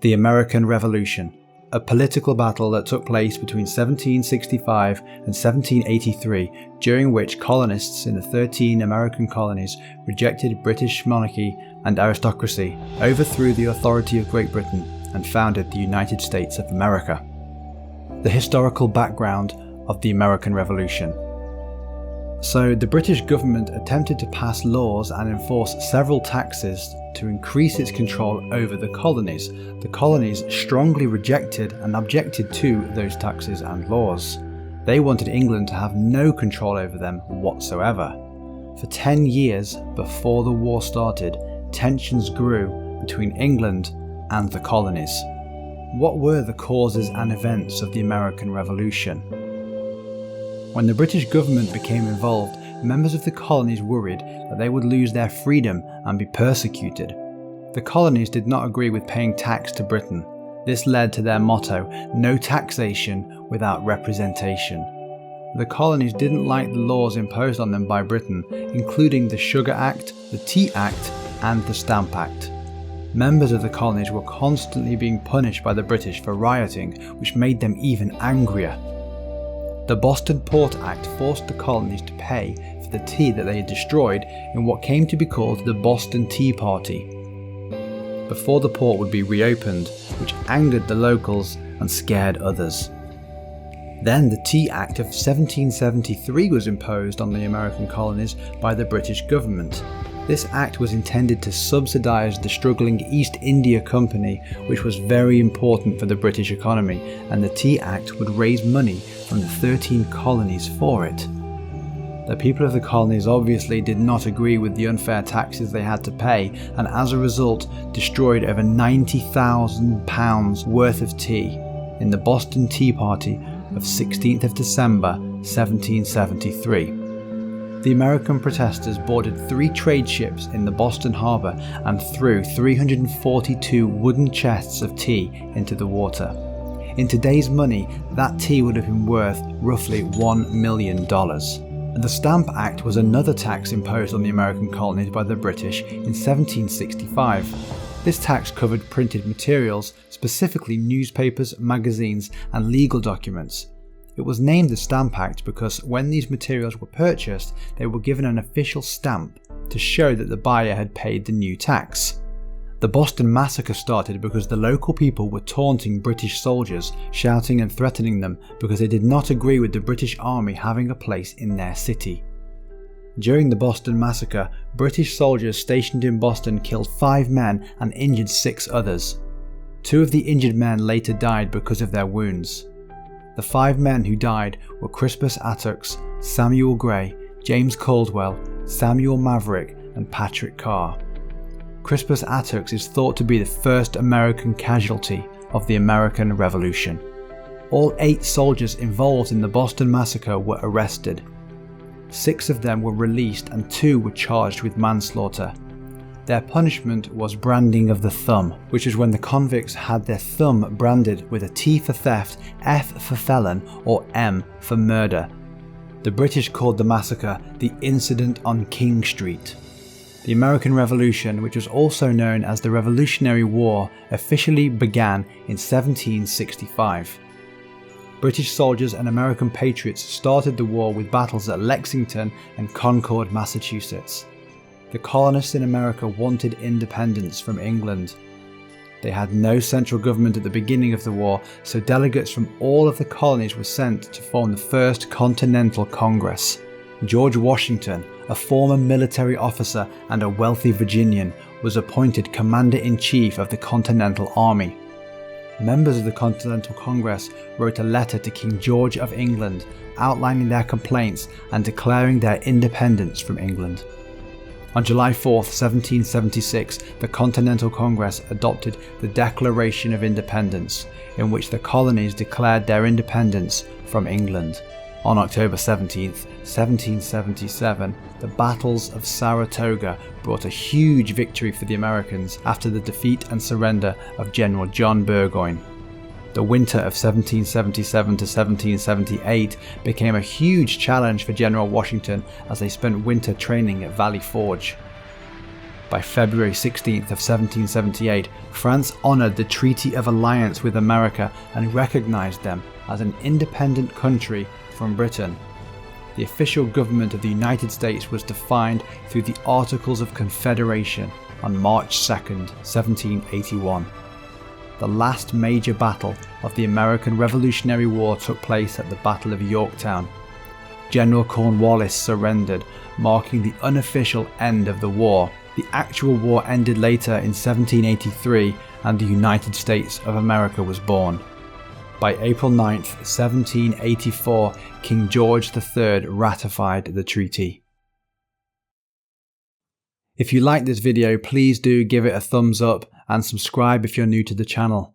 The American Revolution, a political battle that took place between 1765 and 1783, during which colonists in the 13 American colonies rejected British monarchy and aristocracy, overthrew the authority of Great Britain, and founded the United States of America. The historical background of the American Revolution. So the British government attempted to pass laws and enforce several taxes to increase its control over the colonies. The colonies strongly rejected and objected to those taxes and laws. They wanted England to have no control over them whatsoever. For 10 years before the war started, tensions grew between England and the colonies. What were the causes and events of the American Revolution? When the British government became involved, members of the colonies worried that they would lose their freedom and be persecuted. The colonies did not agree with paying tax to Britain. This led to their motto, "No taxation without representation." The colonies didn't like the laws imposed on them by Britain, including the Sugar Act, the Tea Act, and the Stamp Act. Members of the colonies were constantly being punished by the British for rioting, which made them even angrier. The Boston Port Act forced the colonies to pay for the tea that they had destroyed in what came to be called the Boston Tea Party, before the port would be reopened, which angered the locals and scared others. Then the Tea Act of 1773 was imposed on the American colonies by the British government. This act was intended to subsidise the struggling East India Company, which was very important for the British economy, and the Tea Act would raise money from the 13 colonies for it. The people of the colonies obviously did not agree with the unfair taxes they had to pay, and as a result destroyed over £90,000 worth of tea in the Boston Tea Party of 16th of December 1773. The American protesters boarded 3 trade ships in the Boston harbour and threw 342 wooden chests of tea into the water. In today's money, that tea would have been worth roughly $1 million. The Stamp Act was another tax imposed on the American colonies by the British in 1765. This tax covered printed materials, specifically newspapers, magazines, and legal documents. It was named the Stamp Act because when these materials were purchased, they were given an official stamp to show that the buyer had paid the new tax. The Boston Massacre started because the local people were taunting British soldiers, shouting and threatening them because they did not agree with the British Army having a place in their city. During the Boston Massacre, British soldiers stationed in Boston killed 5 men and injured 6 others. 2 of the injured men later died because of their wounds. The 5 men who died were Crispus Attucks, Samuel Gray, James Caldwell, Samuel Maverick, and Patrick Carr. Crispus Attucks is thought to be the first American casualty of the American Revolution. All 8 soldiers involved in the Boston Massacre were arrested. 6 of them were released and 2 were charged with manslaughter. Their punishment was branding of the thumb, which is when the convicts had their thumb branded with a T for theft, F for felon, or M for murder. The British called the massacre the Incident on King Street. The American Revolution, which was also known as the Revolutionary War, officially began in 1765. British soldiers and American patriots started the war with battles at Lexington and Concord, Massachusetts. The colonists in America wanted independence from England. They had no central government at the beginning of the war, so delegates from all of the colonies were sent to form the First Continental Congress. George Washington, a former military officer and a wealthy Virginian, was appointed Commander-in-Chief of the Continental Army. Members of the Continental Congress wrote a letter to King George of England outlining their complaints and declaring their independence from England. On July 4, 1776, the Continental Congress adopted the Declaration of Independence, in which the colonies declared their independence from England. On October 17, 1777, the battles of Saratoga brought a huge victory for the Americans after the defeat and surrender of General John Burgoyne. The winter of 1777 to 1778 became a huge challenge for General Washington as they spent winter training at Valley Forge. By February 16th of 1778, France honoured the Treaty of Alliance with America and recognised them as an independent country from Britain. The official government of the United States was defined through the Articles of Confederation on March 2nd, 1781. The last major battle of the American Revolutionary War took place at the Battle of Yorktown. General Cornwallis surrendered, marking the unofficial end of the war. The actual war ended later in 1783 and the United States of America was born. By April 9th, 1784, King George III ratified the treaty. If you like this video, please do give it a thumbs up and subscribe if you're new to the channel.